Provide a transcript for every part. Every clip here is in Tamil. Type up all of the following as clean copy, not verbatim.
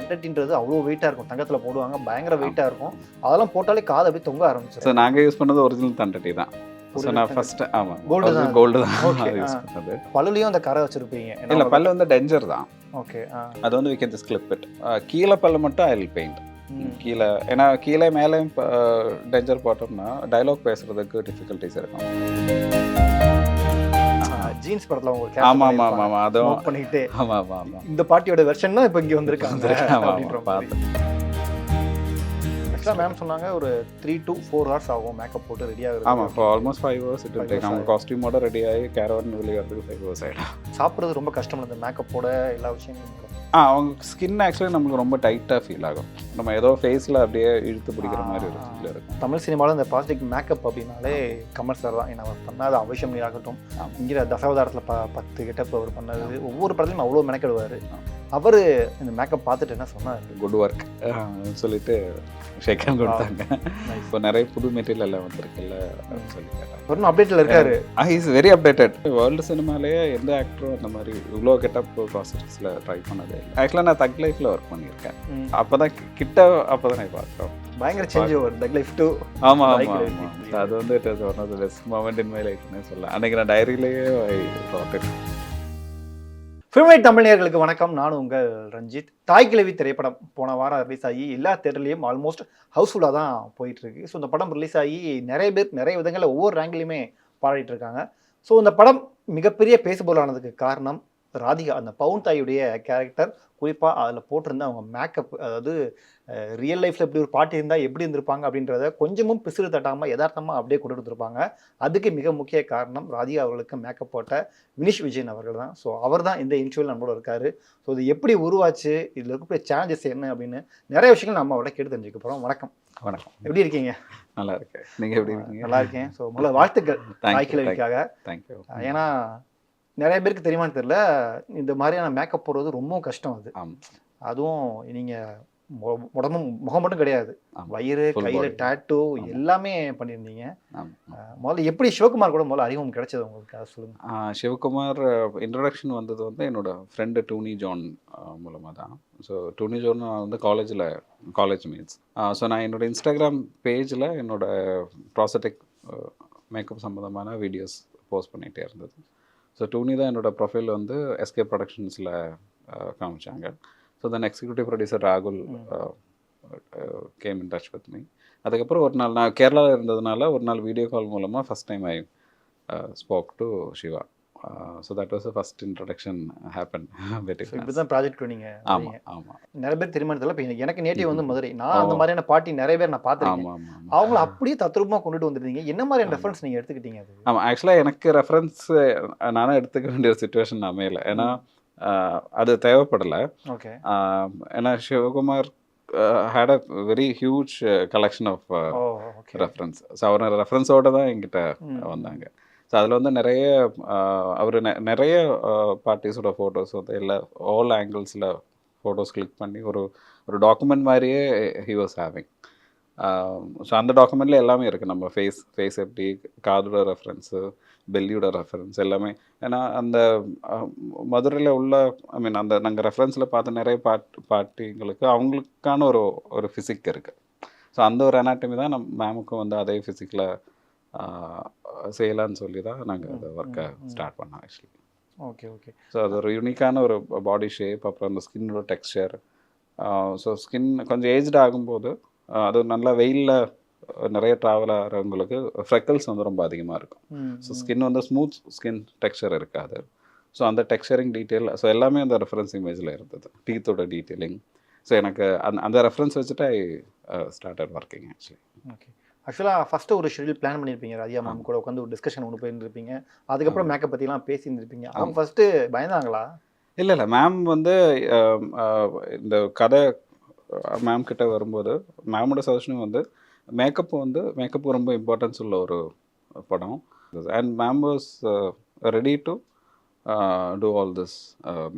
தண்டட்டின்றது அவ்வளோ வெயிட்டாக இருக்கும். தங்கத்தில் போடுவாங்க, பயங்கர வெயிட்டாக இருக்கும். அதெல்லாம் போட்டாலே காது அப்படியே தொங்க ஆரம்பிச்சிடும். ஸோ நாங்கள் யூஸ் பண்ணது ஒரிஜினல் தண்டட்டி தான். ஸோ நான் ஃபஸ்ட்டு ஆமாம் கோல்டு தான். கோல்டு தான் ஓகே. யூஸ் பண்ணது. பல்லுலையும் அந்த கரை வச்சுருப்பீங்க? இல்லை, பல்லு வந்து டெஞ்சர் தான். ஓகே. அது வந்து we can just clip it. கீழே பல்லு மட்டும் ஐ வில் பெயிண்ட். கீழே ஏன்னா கீழே மேலேயும் டெஞ்சர் போட்டோம்னா டைலாக் பேசுறதுக்கு டிஃபிகல்ட்டிஸ் இருக்கும். ஜீன்ஸ் படத்தில் உங்களுக்கு ஆமாம் ஆமாம் ஆமாம் ஆமாம் அதுவும் பண்ணிக்கிட்டே ஆமாம் ஆமாம் ஆமாம் இந்த பாட்டியோட வெர்ஷன் தான் இப்போ இங்கே வந்திருக்காங்க. பார்த்தேன். ஆக்சுவலாக மேம் சொன்னாங்க ஒரு 3 to 4 hours ஆகும் மேக்கப் போட்டு ரெடி ஆகுது. ஆமாம், இப்போ almost 5 hours it will take. அவங்க காஸ்டியூமோட ரெடி ஆகி கேரவன் வெளியே வரதுக்கு 5 hours ஆகிடும். சாப்பிட்றது ரொம்ப கஷ்டம் இல்லை இந்த மேக்கப்போட எல்லா விஷயங்களும். அவங்க ஸ்கின் ஆக்சுவலி நமக்கு ரொம்ப டைட்டாக ஃபீல் ஆகும். நம்ம ஏதோ ஃபேஸில் அப்படியே இழுத்து பிடிக்கிற மாதிரி ஒரு ஃபீல் இருக்கும். தமிழ் சினிமாவில் இந்த பாசிட்டிவ் மேக்கப் அப்படின்னாலே கமல் சார் தான். ஏன்னா அவர் பண்ணாத அவசியம் ஆகட்டும், இங்கே தசாவதாரத்தில் 10 கெட்டப் அவர் பண்ணது, ஒவ்வொரு படத்துலையும் அவ்வளோ மெனக்கெடுவார். அவர் இந்த மேக்கப் பார்த்துட்டு என்ன சொன்னார்? குட் ஒர்க் சொல்லிட்டு ஷேக்கன் கொடுத்தாங்க. இப்போ நிறைய புது மெட்டீரியல் எல்லாம் வந்திருக்குல்ல அப்படின்னு சொல்லி கேட்டாங்க. ஒரு அப்டேட்டில் இருக்காரு. Is very updated. வேர்ல்டு சினிமாலேயே எந்த ஆக்டரும் அந்த மாதிரி இவ்வளோ கெட்டப் ப்ராசஸில் ட்ரை பண்ணதே இல்லை. ஆக்சுவலாக நான் தக் லைஃப்பில் ஒர்க் பண்ணியிருக்கேன். அப்போ தான் அப்போ தான் நான் பார்த்தோம். பயங்கர change over Thug Life too. ஆமாம் ஆமாம் ஆமாம். அது வந்து it is one of the best moment in my லைஃப்னே சொல்லலாம். அன்றைக்கி நான் டைரியிலேயே ஃபில்மைட் தமிழர்களுக்கு வணக்கம். நானும் உங்கள் ரஞ்சித். தாய் கிழவி திரைப்படம் போன வாரம் ரிலீஸ் ஆகி எல்லா தேட்டர்லேயும் ஆல்மோஸ்ட் ஹவுஸ்ஃபுல்லாக தான் போயிட்டுருக்கு. ஸோ இந்த படம் ரிலீஸ் ஆகி நிறைய பேர் நிறைய விதங்களில் ஒவ்வொரு ரேங்க்லேயுமே பாடிட்டு இருக்காங்க. ஸோ இந்த படம் மிகப்பெரிய பேசுபொருளானதுக்கு காரணம் ராதிகா, அந்த பவுன் தாயுடைய கேரக்டர். குறிப்பாக அதில் போட்டிருந்த அவங்க மேக்கப், அதாவது ரியல் லைஃப்பில் இப்படி ஒரு பாட்டு இருந்தால் எப்படி இருந்திருப்பாங்க அப்படின்றத கொஞ்சமும் பிசுறு தட்டாமல் யதார்த்தமாக அப்படியே கொண்டு வந்துருப்பாங்க. அதுக்கு மிக முக்கிய காரணம் ராதிகா அவர்களுக்கு மேக்கப் போட்ட வினிஷ் விஜயன் அவர்கள் தான். ஸோ அவர் தான் இந்த இன்டர்வியூவில் நம்மளோட இருக்கார். ஸோ இது எப்படி உருவாச்சு, இதில் இருக்கக்கூடிய சேலஞ்சஸ் என்ன அப்படின்னு நிறைய விஷயங்கள் நம்ம அவரோட கேட்டு தெரிஞ்சுக்க போகிறோம். வணக்கம். வணக்கம். எப்படி இருக்கீங்க? நல்லா இருக்கேன். நீங்கள் எப்படி இருக்கீங்க? நல்லா இருக்கேன். ஸோ முதல்ல வாழ்த்துக்கள் தாய் கிழவிக்காக. தேங்க்யூ. ஏன்னா நிறைய பேருக்கு தெரியுமான்னு தெரியல, இந்த மாதிரியான மேக்கப் போடுறது ரொம்பவும் கஷ்டம். அது அதுவும் நீங்கள் முகம் மட்டும் கிடையாது, வயிறு, கையில் டேட்டூ எல்லாமே பண்ணியிருந்தீங்க. முதல்ல எப்படி சிவகுமார் கூட முதல்ல அறிமுகம் கிடைச்சது உங்களுக்கு, அதை சொல்லுங்கள். சிவகுமார் இன்ட்ரடக்ஷன் வந்தது வந்து என்னோட ஃப்ரெண்டு டூனி ஜான் மூலமாக தான். ஸோ டூனி ஜான் வந்து காலேஜ் மீட்ஸ். ஸோ நான் என்னோடய இன்ஸ்டாகிராம் பேஜில் என்னோடய ப்ராஸ்தட்டிக் மேக்கப் சம்மந்தமான வீடியோஸ் போஸ்ட் பண்ணிகிட்டே இருந்தது. ஸோ டூனி தான் என்னோடய ப்ரொஃபைல் வந்து எஸ்கே ப்ரொடக்ஷன்ஸில் காமிச்சாங்க. ஸோ தென் எக்ஸிக்யூட்டிவ் ப்ரொடியூசர் ராகுல் game in touch with me. அதுக்கப்புறம் ஒரு நாள் நான் கேரளாவில் இருந்ததுனால ஒரு நாள் வீடியோ கால் மூலமாக first time I spoke to Siva. So that was first introduction happen. இப்படி தான் ப்ராஜெக்ட் நீங்கள். ஆமாம் ஆமாம். நிறைய பேர் தெரியுமா தெரியல. இப்போ எனக்கு நேட்டிவ் வந்து மதுரை. நான் அந்த மாதிரியான பார்ட்டி நிறைய பேர் நான் பார்த்துருக்கேன். அவங்கள அப்படியே தத்ரூபமாக கொண்டுட்டு வந்துருந்தீங்க. என்ன மாதிரியான ரெஃபரன்ஸ் நீங்கள் எடுத்துக்கிட்டீங்க? அது ஆமாம், ஆக்சுவலாக எனக்கு ரெஃபரன்ஸ் நானும் எடுத்துக்க வேண்டிய ஒரு சுச்சுவேஷன் அமையலை. ஏன்னா அது தேவைப்படலை. ஓகே. ஏன்னா Sivakumar had a very huge collection of reference. So அவர் ரெஃபரன்ஸோடு தான் என்கிட்ட வந்தாங்க. ஸோ அதில் வந்து அவர் நிறைய பார்ட்டிஸோட ஃபோட்டோஸ் வந்து ஆல் ஆங்கிள்ஸில் ஃபோட்டோஸ் கிளிக் பண்ணி ஒரு டாக்குமெண்ட் மாதிரியே ஹி வாஸ் ஹேவிங். ஸோ அந்த டாக்குமெண்ட்டில் எல்லாமே இருக்குது. நம்ம ஃபேஸ் எப்படி, காதோட ரெஃபரன்ஸு, பெல்லியோட ரெஃபரன்ஸ் எல்லாமே. ஏன்னா அந்த மதுரையில் உள்ள அந்த நாங்கள் ரெஃபரன்ஸில் பார்த்த நிறைய பார்ட்டிங்களுக்கு அவங்களுக்கான ஒரு ஃபிசிக் இருக்குது. ஸோ அந்த ஒரு அனாட்டமி தான் மேமுக்கும் வந்து அதே ஃபிசிக்கில் செய்யலான்னு சொல்லி தான் நாங்கள் அந்த ஒர்க்கை ஸ்டார்ட் பண்ணோம் ஆக்சுவலி. Okay okay. ஸோ அது ஒரு யூனிக்கான ஒரு பாடி ஷேப், அப்புறம் அந்த ஸ்கின்னோட டெக்ஸ்சர். ஸோ ஸ்கின் கொஞ்சம் ஏஜ்டு ஆகும்போது அது நல்லா வெயிலில் நிறைய ட்ராவல் ஆகிறவங்களுக்கு ஃப்ரெக்கல்ஸ் வந்து ரொம்ப அதிகமாக இருக்கும். ஸோ ஸ்கின் வந்து ஸ்மூத் ஸ்கின் டெக்ஸ்சர் இருக்காது. ஸோ அந்த டெக்ஸ்சரிங் டீட்டெயில் ஸோ எல்லாமே அந்த ரெஃபரன்ஸ் இமேஜில் இருந்தது. டீத்தோட டீட்டெயிலிங். ஸோ எனக்கு அந்த ரெஃபரன்ஸ் வச்சுட்டு I started working actually. Okay. ஆக்சுவலாக ஃபஸ்ட்டு ஒரு ஷெடியூல் பிளான் பண்ணியிருப்பீங்க. ராதிகா மேம் கூட உட்காந்து ஒரு டிஸ்கஷன் ஒன்று போயிருந்துருப்பீங்க. அதுக்கப்புறம் மேக்கப் பற்றிலாம் பேசியிருந்துருப்பீங்க. அவங்க ஃபஸ்ட்டு பயந்தாங்களா? இல்லை, மேம் வந்து இந்த கதை மேம் கிட்ட வரும்போது மேமோட சஜஷனும் வந்து மேக்கப்பு ரொம்ப இம்பார்ட்டன்ஸ் உள்ள ஒரு படம். And ma'am was ready to do all this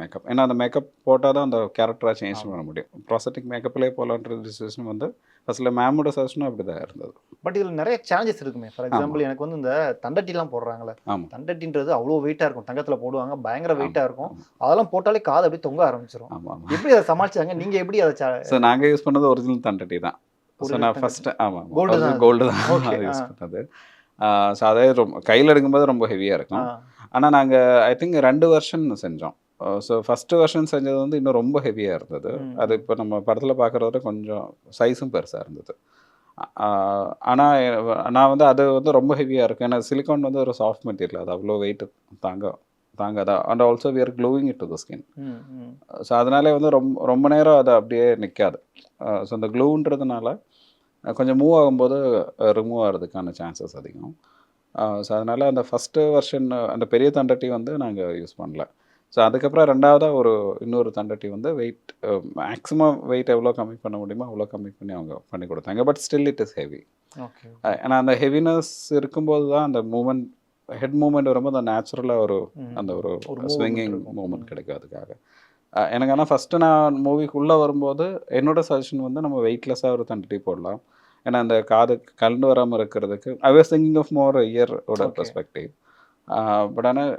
makeup. ஏன்னா அந்த மேக்கப் போட்டால் தான் அந்த கேரக்டராக சேஞ்ச் பண்ண முடியும். ப்ராசட்டிக் மேக்கப்லேயே போகலான்ற டிசிஷன் வந்து ஃபஸ்ட்டில் மேமோட சஜஷனும் அப்படி தான் இருந்தது. பட் இதில் நிறைய சேலஞ்சஸ் இருக்குமே. ஃபார் எக்ஸாம்பிள் எனக்கு வந்து இந்த தண்டட்டிலாம் போடுறாங்களே, ஆமாம். தண்டட்டின்றது அவ்வளோ வெயிட்டாக இருக்கும், தங்கத்தில் போடுவாங்க, பயங்கர வெயிட்டாக இருக்கும். அதெல்லாம் போட்டாலே காது அப்படியே தொங்க ஆரம்பிச்சிடும். ஆமாம். எப்படி அதை சமாளிச்சாங்க? நீங்கள் எப்படி அதை ஸோ நாங்கள் யூஸ் பண்ணது ஒரிஜினல் தண்டட்டி தான். ஸோ நான் ஃபஸ்ட்டு கோல்டு தான் யூஸ் பண்ணது. ஸோ அதே ரொம்ப கையில் எடுக்கும்போது ரொம்ப ஹெவியாக இருக்கும். ஆனால் நாங்கள் ஐ திங்க் 2 வெர்ஷன் செஞ்சோம். ஸோ ஃபஸ்ட்டு வெர்ஷன் செஞ்சது வந்து இன்னும் ரொம்ப ஹெவியாக இருந்தது. அது இப்போ நம்ம படத்தில் பார்க்குறத தாண்டி சைஸும் பெருசாக இருந்தது. ஆனால் நான் வந்து அது வந்து ரொம்ப ஹெவியாக இருக்கும். ஏன்னா சிலிக்கான் வந்து ஒரு சாஃப்ட் மெட்டீரியல், அது அவ்வளோ வெயிட் தாங்காதா. And also we are glowing it to the skin. So அதனாலே வந்து ரொம்ப நேரம் அது அப்படியே நிற்காது. ஸோ அந்த க்ளூன்றதுனால கொஞ்சம் மூவ் ஆகும்போது ரிமூவ் ஆகிறதுக்கான சான்சஸ் அதிகம். ஸோ அதனால் அந்த ஃபஸ்ட்டு வெர்ஷன் அந்த பெரிய தண்டட்டி வந்து நாங்கள் யூஸ் பண்ணல. ஸோ அதுக்கப்புறம் ரெண்டாவதாக இன்னொரு தண்டட்டி வந்து வெயிட் மேக்ஸிமம் வெயிட் எவ்வளோ கம்மி பண்ண முடியுமோ அவ்வளோ கம்மி பண்ணி அவங்க பண்ணி கொடுத்தாங்க. But still it is heavy. ஏன்னா அந்த ஹெவினஸ் இருக்கும்போது தான் அந்த மூமெண்ட், ஹெட் மூமெண்ட் வரும்போது அந்த நேச்சுரலாக அந்த ஒரு ஸ்விங்கிங் மூமெண்ட் கிடைக்கும் அதுக்காக. எனக்கு ஆனால் ஃபஸ்ட்டு நான் மூவிக்குள்ளே வரும்போது என்னோட சஜஷன் வந்து நம்ம வெயிட்லெஸ்ஸாக ஒரு தண்டட்டி போடலாம். ஏன்னா அந்த காது கலந்து வராமல் இருக்கிறதுக்கு I was thinking of more இயரோட பெர்ஸ்பெக்டிவ். பட் ஆனால்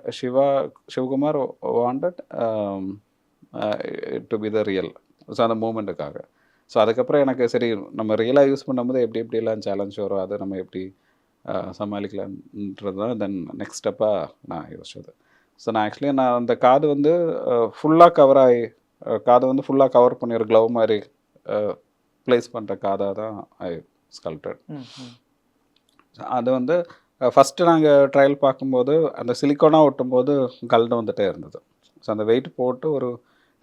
Sivakumar wanted to be the real. So அந்த மூமெண்ட்டுக்காக. ஸோ அதுக்கப்புறம் எனக்கு சரி நம்ம ரியலாக யூஸ் பண்ணும்போது எப்படிலாம் சேலஞ்ச் வரும், அதை நம்ம எப்படி சமாளிக்கலான்றது தான் தென் நெக்ஸ்ட் ஸ்டெப்பாக நான் யோசிச்சது. ஸோ நான் அந்த காது வந்து ஃபுல்லாக காதை வந்து ஃபுல்லாக கவர் பண்ணி ஒரு க்ளவ் மாதிரி ப்ளேஸ் பண்ணுற காதாக தான் ஐ ஸ்கல்ப்டட். அது வந்து ஃபஸ்ட்டு நாங்கள் ட்ரையல் பார்க்கும்போது அந்த சிலிக்கானாக ஒட்டும்போது கலந்து வந்துகிட்டே இருந்தது. ஸோ அந்த வெயிட் போட்டு ஒரு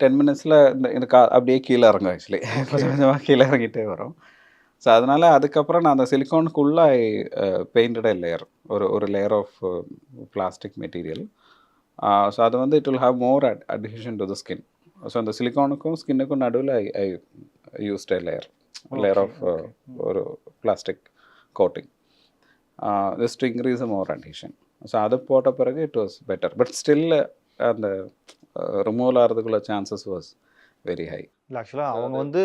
10 மினிட்ஸில் இந்த அப்படியே கீழே இறங்கும். ஆக்சுவலி கொஞ்சம் கொஞ்சமாக கீழே இறங்கிட்டே வரும். ஸோ அதனால் அதுக்கப்புறம் நான் அந்த சிலிக்கானுக்குள்ளே பெயிண்டட் லேயர், ஒரு layer of plastic material. So அது வந்து it will have more adhesion to the skin. So அந்த சிலிக்கானுக்கும் ஸ்கின்னுக்கும் நடுவில் I used a layer of ஒரு plastic coating just to increase more adhesion. So அது போட்ட பிறகு it was better. But still அந்த ரிமூவல் ஆகிறதுக்குள்ள சான்சஸ் வாஸ் வெரி ஹை. இல்லை ஆக்சுவலாக அவங்க வந்து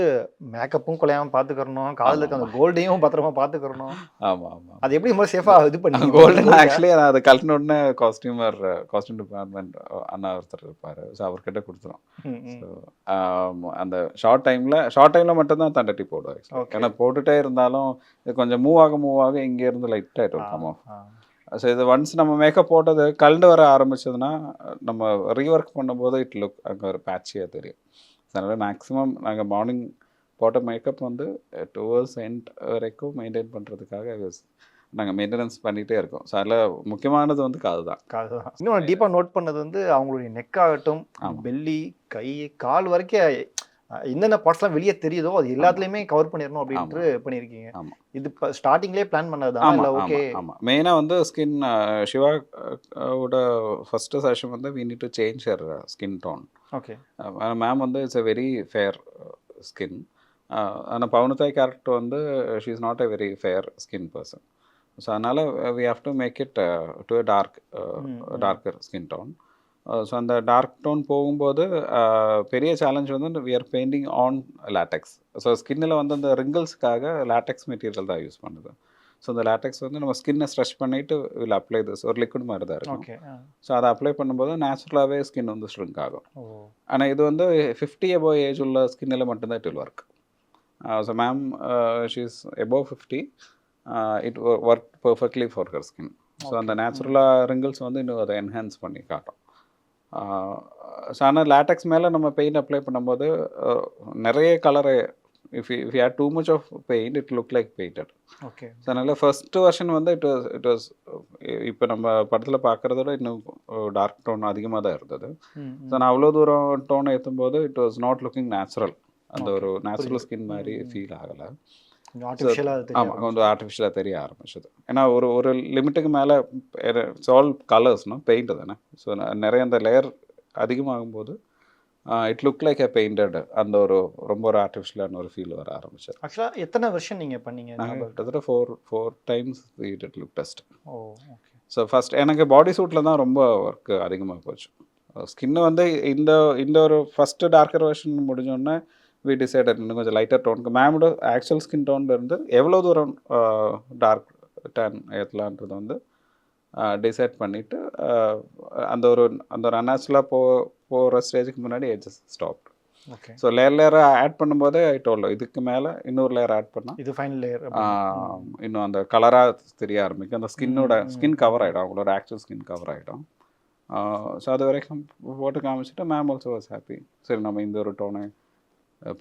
மேக்கப்பும் குலையாமல் பார்த்துக்கிறணும், காதில் இருக்க அந்த கோல்டையும் பத்திரமா பார்த்துக்கிறணும். ஆமாம். அது எப்படி ரொம்ப சேஃபாக இது பண்ணி கோல்டன் ஆக்சுவலி அதை கழட்டின உடனே காஸ்டியூம் டிபார்ட்மெண்ட் அண்ணா ஒருத்தர் இருப்பார். ஸோ அவர்கிட்ட கொடுத்துரும். ஸோ அந்த ஷார்ட் டைமில் மட்டும்தான் தண்டட்டி போடுவோம். ஏன்னா போட்டுகிட்டே இருந்தாலும் இது கொஞ்சம் மூவ் ஆக இங்கேருந்து லைட்டாக இருக்கும். ஸோ இது ஒன்ஸ் நம்ம மேக்கப் போட்டது கலந்து வர ஆரம்பிச்சதுன்னா நம்ம ரீஒர்க் பண்ணும்போது அங்கே ஒரு பேட்சியாக தெரியும். அதனால் மேக்ஸிமம் நாங்கள் மார்னிங் போட்ட மேக்கப் வந்து 2 hours எண்ட் வரைக்கும் மெயின்டைன் பண்ணுறதுக்காக நாங்கள் மெயின்டெனன்ஸ் பண்ணிகிட்டே இருக்கோம். ஸோ அதில் முக்கியமானது வந்து காது தான். இன்னும் டீப்பாக நோட் பண்ணது வந்து அவங்களுடைய நெக்காகட்டும், பெல்லி, கை, கால் வரைக்கும் என்னென்ன பார்ட்ஸ்லாம் வெளியே தெரியுதோ அது எல்லாத்துலேயுமே கவர் பண்ணிடணும் அப்படின்ட்டு பண்ணியிருக்கீங்க. இது இப்போ ஸ்டார்டிங்லேயே பிளான் பண்ணது தான் இல்லை? ஓகே. ஆமாம், மெயினாக வந்து ஸ்கின் சிவாவோட ஃபஸ்ட்டு செஷன் வந்து we need to change her skin tone. Okay. Ma'am வந்து it's a very fair skin. ஆனால் பவுனத்தாய் கேரக்டர் வந்து she is not a very fair skin person. So அதனால் we have to make it to a darker skin tone. So அந்த டார்க் டோன் போகும்போது பெரிய சேலஞ்ச் வந்து we are painting on latex. So ஸ்கின்னில் வந்து அந்த ரிங்கிள்ஸ்க்காக லேட்டெக்ஸ் மெட்டீரியல் தான் யூஸ் பண்ணுது. ஸோ அந்த லேட்டெக்ஸ் வந்து நம்ம ஸ்கின்னை ஸ்ட்ரெச் பண்ணிவிட்டு வில் அப்ளை திஸ், ஒரு லிக்விட் மாதிரி தான் இருக்கும். ஸோ அதை அப்ளை பண்ணும்போது நேச்சுரலாகவே ஸ்கின் வந்து ஸ்ட்ரிங்க் ஆகும். ஆனால் இது வந்து 50 above ஏஜ் உள்ள ஸ்கின்னில் மட்டும்தான் it will work. So ma'am she is above 50, it work perfectly for her skin. So அந்த நேச்சுரலாக ரிங்கிள்ஸ் வந்து இன்னும் அதை என்ஹான்ஸ் பண்ணி காட்டும். ஸோ ஆனால் லேட்டெக்ஸ் மேலே நம்ம பெயிண்ட் அப்ளை பண்ணும்போது நிறைய கலரை if you had too much of paint it looked like painted. Okay. So அதனால் ஃபஸ்ட்டு வெர்ஷன் வந்து இட் வாஸ் இப்போ நம்ம படத்தில் பார்க்குறதோட இன்னும் டார்க் டோன் அதிகமாக தான் இருந்தது. ஸோ நான் அவ்வளோ தூரம் டோனை ஏற்றும்போது it was not looking natural. அந்த ஒரு நேச்சுரல் ஸ்கின் மாதிரி ஃபீல் ஆகலை. ஆமாம், கொஞ்சம் ஆர்டிஃபிஷியலாக தெரிய ஆரம்பிச்சது. ஏன்னா ஒரு லிமிட்டுக்கு மேலே இட்ஸ் ஆல் கலர்ஸ்னா பெயிண்ட் தானே. ஸோ நிறைய அந்த லேயர் அதிகமாகும்போது இட் லுக் லைக் பெயிண்டட், அந்த ரொம்ப ஒரு ஆர்டிஃபிஷியலான ஒரு ஃபீல் வர ஆரம்பிச்சது. ஆக்சுவலாக எத்தனை வருஷன் நீங்கள் பண்ணீங்க? கிட்டத்தட்ட 4 times we did look test. Oh, okay. So first எனக்கு பாடி சூட்டில் தான் ரொம்ப ஒர்க் அதிகமாக போச்சு. ஸ்கின்னு வந்து இந்த இந்த ஒரு ஃபஸ்ட்டு டார்க்கர் வெர்ஷன் முடிஞ்சோடனே வி டிசைடட் இன்னும் கொஞ்சம் லைட்டர் டோனுக்கு மேமோட ஆக்சுவல் ஸ்கின் டோன்ல இருந்து எவ்வளோ தூரம் டார்க் டேன் ஏற்றலான்றது வந்து டிசைட் பண்ணிவிட்டு அந்த ஒரு அன்நேச்சுரலாக போகிற ஸ்டேஜுக்கு முன்னாடி ஸ்டாப். ஓகே. ஸோ லேயராக ஆட் பண்ணும்போதே டோல்ல இதுக்கு மேலே இன்னொரு லேயர் ஆட் பண்ணால் இது ஃபைனல் லேயர் இன்னும் அந்த கலராக தெரிய ஆரம்பிக்கும். அந்த ஸ்கின் கவர் ஆகிடும், அவங்களோட ஆக்சுவல் ஸ்கின் கவர் ஆகிடும். ஸோ அது வரைக்கும் போட்டு காமிச்சிட்டு மேம் ஆல்சோ வாஸ் ஹாப்பி. சரி நம்ம இந்த ஒரு டோனை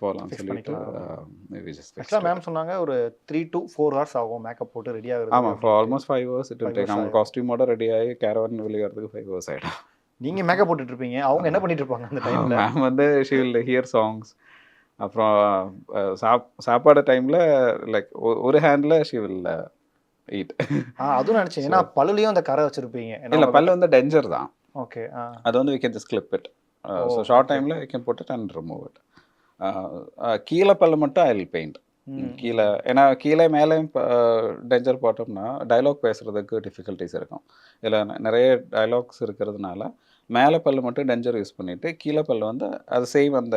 போகலாம்னு சொல்லிட்டு ஆக்சுவலாக மேம் சொன்னாங்க ஒரு 3 to 4 hours ஆகும் மேக்கப் போட்டு ரெடி ஆகுது. ஆமாம், for almost 5 hours it will take. அவங்க காஸ்டியூமோட ரெடி ஆகி கேரவன் வெளியேறதுக்கு 5 hours ஆகிடும். நீங்கள் மேக்கப் போட்டுட்டு இருப்பீங்க, அவங்க என்ன பண்ணிட்டு இருப்பாங்க அந்த டைமில்? மேம் வந்து ஷி வில் ஹியர் சாங்ஸ். அப்புறம் சாப்பாடு டைமில் லைக் ஒரு ஹேண்டில் ஷி வில் ஈட். அதுவும் நினச்சேன், ஏன்னா பல்லுலையும் அந்த கரை வச்சுருப்பீங்க. இல்லை, பல்லு வந்து டெஞ்சர் தான். ஓகே. அது வந்து we can just clip it. So short டைமில் we can put it and remove it. கீழே பல்லு மட்டும் ஐ வில் பெயிண்ட். கீழே ஏன்னா கீழே மேலேயும் டெஞ்சர் போட்டோம்னா டைலாக் பேசுகிறதுக்கு டிஃபிகல்ட்டிஸ் இருக்கும். இதில் நிறைய டைலாக்ஸ் இருக்கிறதுனால மேலே பல்லு மட்டும் டெஞ்சர் யூஸ் பண்ணிவிட்டு கீழே பல்லு வந்து அது சேம் அந்த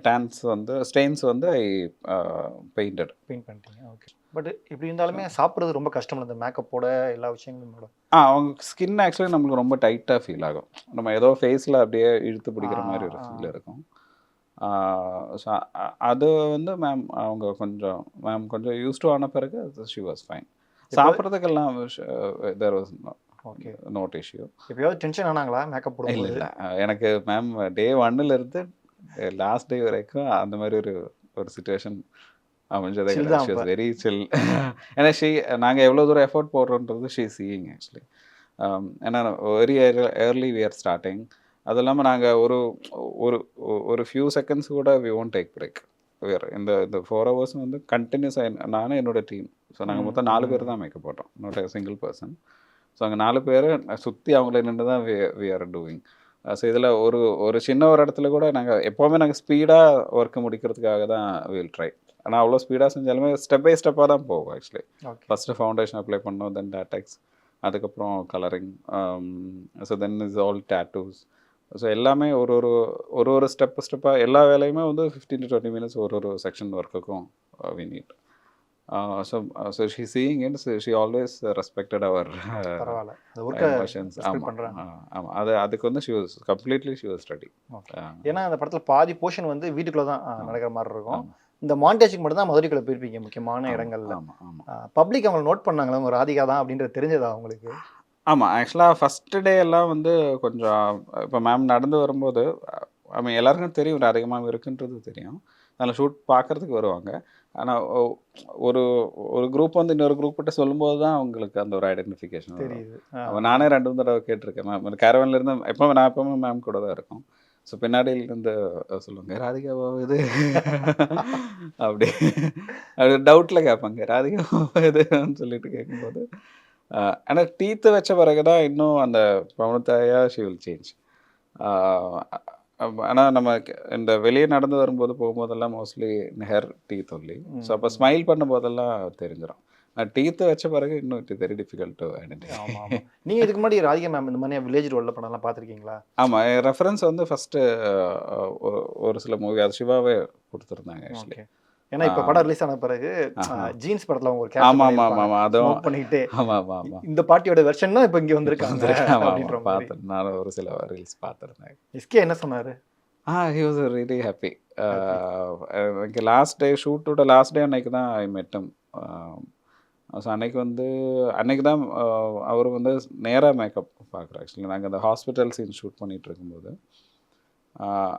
டேன்ஸ் வந்து ஸ்டெயின்ஸ் வந்து ஐ பெயிண்ட் பண்ணிட்டீங்க. ஓகே. பட் இப்படி இருந்தாலுமே சாப்பிட்றது ரொம்ப கஷ்டம் இந்த மேக்கப்போட எல்லா விஷயங்களும். அவங்க ஸ்கின் ஆக்சுவலி நம்மளுக்கு ரொம்ப டைட்டாக ஃபீல் ஆகும். நம்ம ஏதோ ஃபேஸில் அப்படியே இழுத்து பிடிக்கிற மாதிரி ஒரு ஃபீல் இருக்கும். ஸோ அது வந்து மேம் கொஞ்சம் யூஸ் டு ஆன பிறகு ஷி வாஸ் ஃபைன். சாப்பிட்றதுக்கெல்லாம் there was okay, not issue. எப்பயாவது டென்ஷன் ஆனாங்களா மேக்கப் போட? இல்லை எனக்கு மேம் டே 1 இருந்து லாஸ்ட் டே வரைக்கும் அந்த மாதிரி ஒரு சுச்சுவேஷன் அமைஞ்சதே கிடையாது. Very chill. ஏன்னா நாங்கள் எவ்வளோ தூரம் எஃபோர்ட் போடுறோன்றது ஷீ சீயிங் ஆக்சுவலி. ஏன்னா very early we are starting. அது இல்லாமல் நாங்கள் ஒரு ஃபியூ செகண்ட்ஸ் கூட வி ஒன்ட் டேக் பிரேக். இந்த 4 hours வந்து கண்டினியூஸாக நானும் என்னோட டீம். ஸோ நாங்கள் மொத்தம் 4 பேர் தான் மேக்கப் போட்டோம், நாட் சிங்கிள் பர்சன். ஸோ அங்கே 4 பேர் சுற்றி அவங்கள நின்று தான் வி ஆர் டூயிங். ஸோ இதில் ஒரு சின்ன ஒரு இடத்துல கூட நாங்கள் எப்போவுமே நாங்கள் ஸ்பீடாக ஒர்க்கை முடிக்கிறதுக்காக தான் வில் ட்ரை. ஆனால் அவ்வளோ ஸ்பீடாக செஞ்சாலுமே ஸ்டெப் பை ஸ்டெப்பாக தான் போகும் ஆக்சுவலி. ஃபஸ்ட்டு ஃபவுண்டேஷன் அப்ளை பண்ணோம், தென் டாட்டெக்ஸ், அதுக்கப்புறம் colouring, so then is all tattoos. So எல்லாமே ஒரு ஸ்டெப்பாக எல்லா வேலையுமே வந்து 15 to 20 minutes ஒரு செக்ஷன் ஒர்க்குக்கும் we need. So she's seeing it. So she always respected our emotions. அதுக்கு வந்து she was completely ready. ஏன்னா அந்த படத்துல பாதி போர்ஷன் வந்து வீட்டுக்குள்ள தான் நடக்கிற மாதிரி இருக்கும். இந்த மாண்டேஜுக்கு மட்டும் தான் மதுரைக்குள்ள போயிருப்பீங்க முக்கியமான இடங்கள்ல. பப்ளிக் அவங்களை நோட் பண்ணாங்களா உங்க ராதிகா தான் அப்படின்றது தெரிஞ்சதா அவங்களுக்கு? ஆமாம், ஆக்சுவலாக ஃபஸ்ட்டு டே எல்லாம் வந்து கொஞ்சம் இப்போ மேம் நடந்து வரும்போது எல்லாருக்கும் தெரியும் ராதிகா மேம் இருக்குன்றது தெரியும். அதில் ஷூட் பார்க்குறதுக்கு வருவாங்க. ஆனால் ஒரு குரூப் வந்து இன்னொரு குரூப் கிட்ட சொல்லும்போது தான் அவங்களுக்கு அந்த ஒரு ஐடென்டிஃபிகேஷன் தெரியுது. நானே 2 தடவை கேட்டிருக்கேன். மேம் கேரவன்லேருந்து நான் எப்போவுமே மேம் கூட தான் இருக்கும். ஸோ பின்னாடியிலேருந்து சொல்லுவாங்க ராதிகாவா இது அப்படி டவுட்டில் கேட்பாங்க ராதிகாவா இதுன்னு சொல்லிட்டு கேட்கும்போது. ஆனால் டீத்து வச்ச பிறகு தான் இன்னும் அந்த பவனத்தாயா ஷி வில் சேஞ்ச். ஆனால் நம்ம இந்த வெளியே நடந்து வரும்போது போகும்போதெல்லாம் mostly hair teeth only. So அப்போ ஸ்மைல் பண்ணும்போதெல்லாம் தெரிஞ்சிடும். டீத்து வச்ச பிறகு இன்னும் it very difficult to identify. ஆமாம். நீங்கள் இதுக்கு முன்னாடி ராதிகா மேம் இந்த மாதிரி வில்லேஜ் ரோலில் படம்லாம் பார்த்துருக்கீங்களா? ஆமாம், ரெஃபரன்ஸ் வந்து ஃபஸ்ட்டு ஒரு சில மூவி அது சிவாவே கொடுத்துருந்தாங்க ஆக்சுவலி. ஏன்னா இப்போ படம் ரிலீஸ் ஆன பிறகு ஜீன்ஸ் படத்தில் அவங்க ஒரு அதுவும் பண்ணிக்கிட்டு இந்த பாட்டியோட வெர்ஷன் தான் இப்போ இங்கே வந்திருக்காங்க. பார்த்தேன், நானும் ஒரு சில ரீல்ஸ் பார்த்துருந்தேன். எஸ்கே என்ன சொன்னார்? He was really happy. எனக்கு லாஸ்ட் டே ஷூட்டோட லாஸ்ட் டே அன்னைக்கு தான் ஐ மெட்டம். ஸோ அன்னைக்கு தான் அவர் வந்து நேராக மேக்கப் பார்க்குறோம். ஆக்சுவலி நாங்கள் அந்த ஹாஸ்பிட்டல் சீன் ஷூட் பண்ணிகிட்டு இருக்கும்போது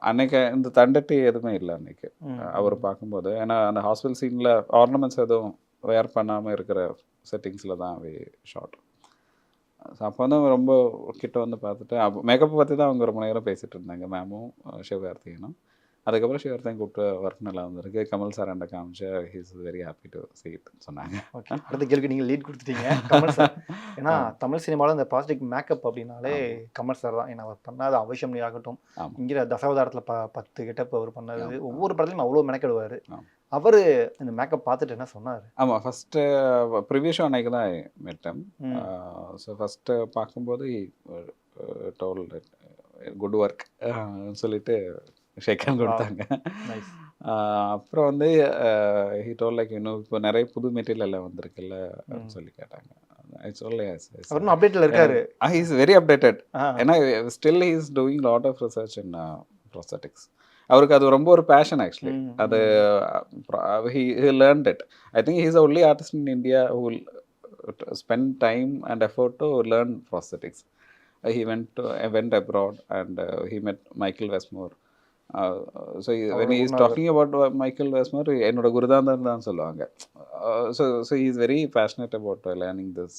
அன்னைக்கு இந்த தண்டட்டி எதுவுமே இல்லை அன்னைக்கு அவர் பார்க்கும்போது. ஏன்னா அந்த ஹாஸ்பிட்டல் சீனில் ஆர்னமெண்ட்ஸ் எதுவும் வேர் பண்ணாமல் இருக்கிற செட்டிங்ஸில் தான் ஷார்ட். ஸோ அப்போ வந்து ரொம்ப கிட்ட வந்து பார்த்துட்டு மேக்கப்பை பற்றி தான் அவங்க ரொம்ப நேரம் பேசிகிட்டு இருந்தாங்க மேமும் சிவகார்த்திகனும். அதுக்கப்புறம் சிவர்த்தையும் கூப்பிட்டு ஒர்க் நல்லா வந்திருக்கு, கமல் சார் என்கிட்ட காமிச்சு he's very happy to see it சொன்னாங்க. ஓகே, அடுத்த கேள்வி நீங்கள் லீட் கொடுத்துட்டீங்க. கமல் சார், ஏன்னா தமிழ் சினிமாவில் இந்த பிளாஸ்டிக் மேக்கப் அப்படின்னாலே கமல் சார் தான். ஏன்னா அவர் பண்ணாத அவசியம் ஆகட்டும், இங்கிற தசாவதாரத்தில் 10 கெட்டப் அவர் பண்ணது, ஒவ்வொரு படத்துலையும் அவ்வளோ மெனக்கெடுவார். அவர் இந்த மேக்கப் பார்த்துட்டு என்ன சொன்னார்? ஆமாம், ஃபஸ்ட்டு ப்ரிவியூ ஷோ அன்னைக்கு தான் மெட்டம். ஸோ ஃபஸ்ட்டு பார்க்கும்போது டோல் குட் ஒர்க் சொல்லிட்டு ஷேக் ஹேண்ட் கொடுத்தாங்க. அப்புறம் வந்து ஹி டோல் லைக் இன்னும் இப்போ நிறைய புது மெட்டீரியல் எல்லாம் வந்திருக்குல்ல அப்படின்னு சொல்லி கேட்டாங்க. அப்டேட்ல இருக்காரு. Is very updated. ஏன்னா still he is doing lot of research in prosthetics. அவருக்கு அது ரொம்ப ஒரு பேஷன் ஆக்சுவலி. அது he learned it. I think he is the only artist in India who will spend time and effort to learn prosthetics. He went abroad and he met Michael Westmore. So when he is talking about Michael Westmore, என்னோட குருதாந்தர் தான் சொல்லுவாங்க. So he is very passionate about learning this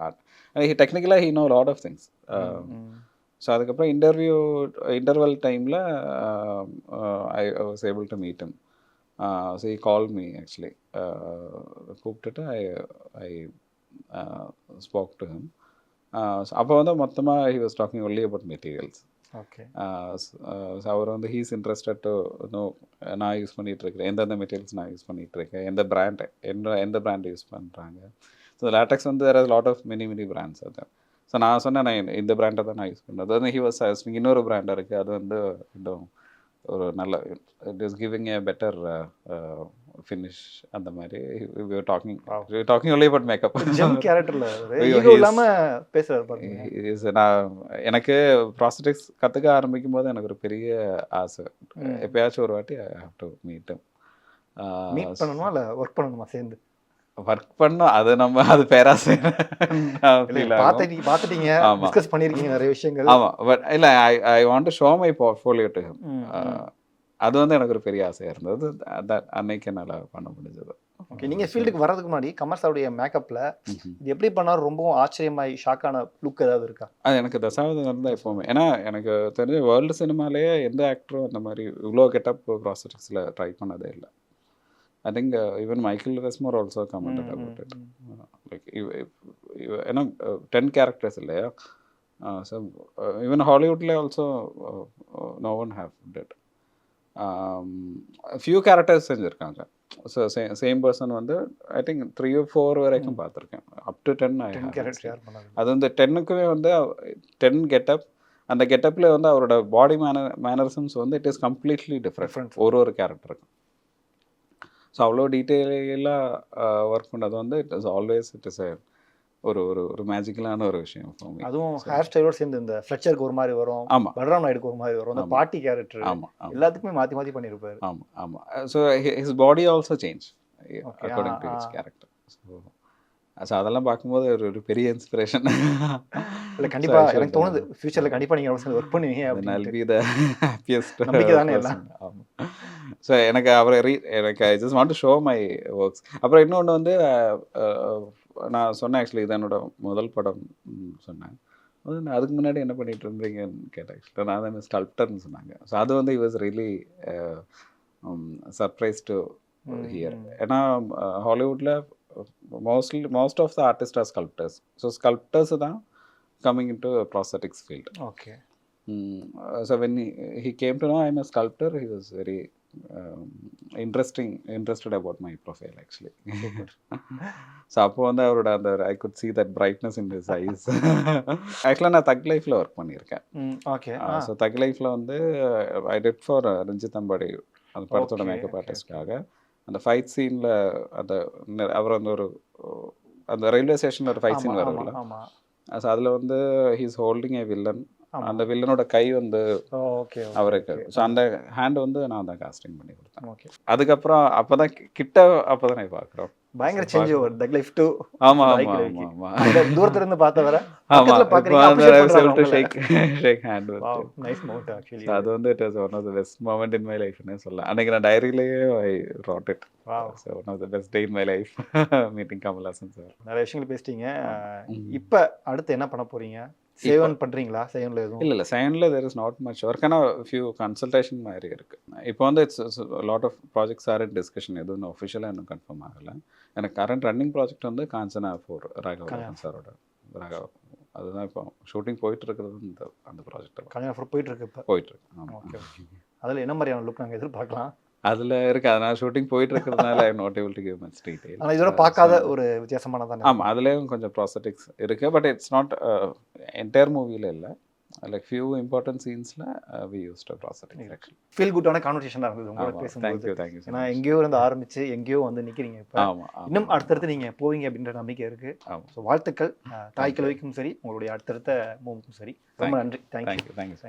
art. And he technically he know a lot of things. So அதுக்கப்புறம் இன்டர்வல் டைமில் I was able to meet him. So he call me actually. கூப்பிட்டுட்டு ஐ ஸ்போக் டு ஹிம். அப்போ வந்து மொத்தமாக he was talking only about materials. Okay. அவர் வந்து ஹீஸ் இன்ட்ரெஸ்டட் டு நோ நான் யூஸ் பண்ணிகிட்ருக்கேன், எந்தெந்த மெட்டீரியல்ஸ் நான் யூஸ் பண்ணிகிட்ருக்கேன், எந்த பிராண்ட் யூஸ் பண்ணுறாங்க. ஸோ லேட்டக்ஸ் வந்து there are lot of many brands அது. ஸோ நான் சொன்னேன் நான் இந்த பிராண்டை தான் நான் யூஸ் பண்ணுறது. அது வந்து ஹி வாஸ் சஜஸ்டிங் இன்னொரு பிராண்டாக இருக்குது, அது வந்து இன்னும் ஒரு நல்ல it is giving A better finish அந்த மாதிரி. Docking only about makeup. நான் எனக்கு ப்ராஸ்தட்டிக்ஸ் கற்றுக்க ஆரம்பிக்கும் போது எனக்கு ஒரு பெரிய ஆசை, எப்பயாச்சும் ஒரு வாட்டி I have to meet him. Meet பண்ணணுமா இல்லை ஒர்க் பண்ணணுமா சேர்ந்து? ஒர்க் பண்ணோம், அது நம்ம அது பேராசை. பார்த்துட்டீங்க, டிஸ்கஸ் பண்ணியிருக்கீங்க நிறைய விஷயங்கள். ஆமாம், பட் இல்லை I want to show my portfolio to him. அது வந்து எனக்கு ஒரு பெரிய ஆசையாக இருந்தது. அன்னைக்கு என்னால் பண்ண முடிஞ்சது. ஓகே, நீங்கள் ஃபீல்டுக்கு வர்றதுக்கு முன்னாடி கமல் சாருடைய மேக்கப்பில் இது எப்படி பண்ணாலும் ரொம்பவும் ஆச்சரியமாய் ஷாக்கான லுக் ஏதாவது இருக்கா? அது எனக்கு தசாவதாரம் தான் எப்போவுமே. ஏன்னா எனக்கு தெரிஞ்ச வேர்ல்டு சினிமாலேயே எந்த ஆக்டரும் அந்த மாதிரி இவ்வளோ கெட்டப் ப்ராஸ்தட்டிக்ஸில் ட்ரை பண்ணதே இல்லை. I think even Michael Westmore also commented about it. Like, you know, 10 characters இல்லையா? So even Hollywoodல also no one have did. A few characters செஞ்சிருக்காங்க. So same person வந்து I think 3 or 4 வரைக்கும் பார்த்துருக்கேன். Up to 10 I have. அது வந்து 10க்குமே வந்து 10 கெட்டப். அந்த கெட்டப்பில் வந்து அவரோட பாடி மேனரிசம்ஸ் வந்து இட் இஸ் கம்ப்ளீட்லி டிஃப்ரெண்ட் ஒரு கேரக்டருக்கும். ஸோ அவ்வளோ டீட்டெயிலாக ஒர்க் பண்ணது வந்து it is always it is ஒரு ஒரு ஒரு மேஜிக்கலான ஒரு விஷயம். அதுவும் ஹேர் ஸ்டைலோடு சேர்ந்து இந்த ஃப்ளெச்சருக்கு ஒரு மாதிரி வரும், ஆமாம், பல்ராம் நாயுடுக்கு ஒரு மாதிரி வரும், அந்த பாட்டி கேரக்டர், ஆமாம், எல்லாத்துக்குமே மாற்றி மாற்றி பண்ணியிருப்பாரு. ஆமாம் ஆமாம். So his body also change according to his character. So அதெல்லாம் பார்க்கும்போது ஒரு பெரிய இன்ஸ்பிரேஷன். இல்லை கண்டிப்பாக எனக்கு தோணுது ஃபியூச்சரில் கண்டிப்பாக நீங்கள் ஒர்க் பண்ணுவீங்க. I'll be the happiest நம்பிக்கை தானே எல்லாம். ஆமாம். ஸோ எனக்கு எனக்கு I just want to show my works. அப்புறம் இன்னொன்று வந்து நான் சொன்னேன் ஆக்சுவலி இது என்னோட முதல் படம் சொன்னேன். அதுக்கு முன்னாடி என்ன பண்ணிட்டு இருந்தீங்கன்னு கேட்டேன். ஆக்சுவலாக நான் தான் ஸ்கல்ப்டர்னு சொன்னாங்க. ஸோ அது வந்து it was really surprise to hear. ஏன்னா ஹாலிவுட்டில் most of the artists are sculptors. So sculptors தான் coming into a prosthetics field. Okay. So when he came to know I'm a sculptor, he was very interested about my profile actually. So அப்போ வந்து அவரோட அந்த I could see that brightness in his eyes. ஆக்சுவலாக நான் தக் லைஃப்பில் ஒர்க் பண்ணியிருக்கேன். ஓகே. ஸோ தக் லைஃப்பில் வந்து I did for Ranjith Ambadi அந்த படத்தோட மேக்கப் ஆர்டிஸ்ட்காக. அந்த ஃபைட் சீனில் அவர் வந்து அந்த ரயில்வே ஸ்டேஷனில் ஒரு ஃபைட் சீன் வரும்ல. ஸோ அதில் வந்து ஹீஸ் ஹோல்டிங் ஏ வில்லன். அந்த வில்லனோட கை வந்து அவருக்கு. ஸோ அந்த ஹேண்ட் வந்து நான் தான் காஸ்டிங் பண்ணி கொடுத்தேன். அதுக்கப்புறம் அப்போ தான் நான் பார்க்குறோம். பயங்கர change over Thug Life to. ஆமா ஆமா ஆமா. தூரத்துல இருந்து பார்த்தவரை பக்கத்துல பாக்குறீங்க, shake hand. Wow, nice moment actually. அது வந்து it was one of the best moment in my லைஃப்னே சொல்லலாம். அன்னைக்கு நான் டைரியிலேயே I wrote it. Wow, so one of the best day in my life meeting Kamal Haasan sir. நிறைய விஷயங்கள் பேசிட்டீங்க. இப்போ அடுத்து என்ன பண்ண போறீங்க? சேவன் பண்றீங்களா? சேவன்ல எதுவும்? இல்லை இல்லை சைனில் there is not much work. ஆனால் ஃபியூ கன்சல்டேஷன் மாதிரி இருக்குது. இப்போ வந்து it's lot of projects are in discussion. எதுவும் ஒஃபிஷியலாக இன்னும் கன்ஃபார்ம் ஆகலை. எனக்கு கரண்ட் ரன்னிங் ப்ராஜெக்ட் வந்து காஞ்சனா 4 ராகவன் சாரோட. ராகவ் அதுதான் இப்போ ஷூட்டிங் போயிட்டு இருக்கிறது. அந்த ப்ராஜெக்ட் கல்யாணம் போயிட்டு இருக்கு இப்போ. போயிட்டு இருக்கு. ஆமாம். ஓகே. அதில் என்ன மாதிரியான லுக் நாங்கள் எதிர்பார்க்கலாம்? அதில் இருக்குது. அதனால் ஷூட்டிங் போயிட்டு இருக்கிறதுனால I not able to give much detail. ஆனால் இதோட பார்க்காத ஒரு வித்தியாசமானதானே? ஆமாம், அதுலேயும் கொஞ்சம் ப்ராசட்டிக்ஸ் இருக்குது. பட் இட்ஸ் நாட் என்டையர் மூவியில் இல்லை. லைக் ஃபியூ இம்பார்ட்டன்ட் சீன்ஸில் we used prosthetics actually. Feel குட்டான கான்வர்சேஷனாக இருந்தது உங்களோட பேசும்போது. தேங்க்யூ. ஏன்னா எங்கேயோ இருந்து ஆரம்பிச்சு எங்கேயோ வந்து நிற்கிறீங்க இப்போ. ஆமாம். இன்னும் அடுத்தடுத்து நீங்கள் போவீங்க அப்படின்ற நம்பிக்கை இருக்குது. ஆமாம். ஸோ வாழ்த்துக்கள் தாய் கிழவிக்கும் சரி, உங்களுடைய அடுத்தடுத்த மூவுக்கும் சரி. ரொம்ப நன்றி. தேங்க்யூ. தேங்க்யூ.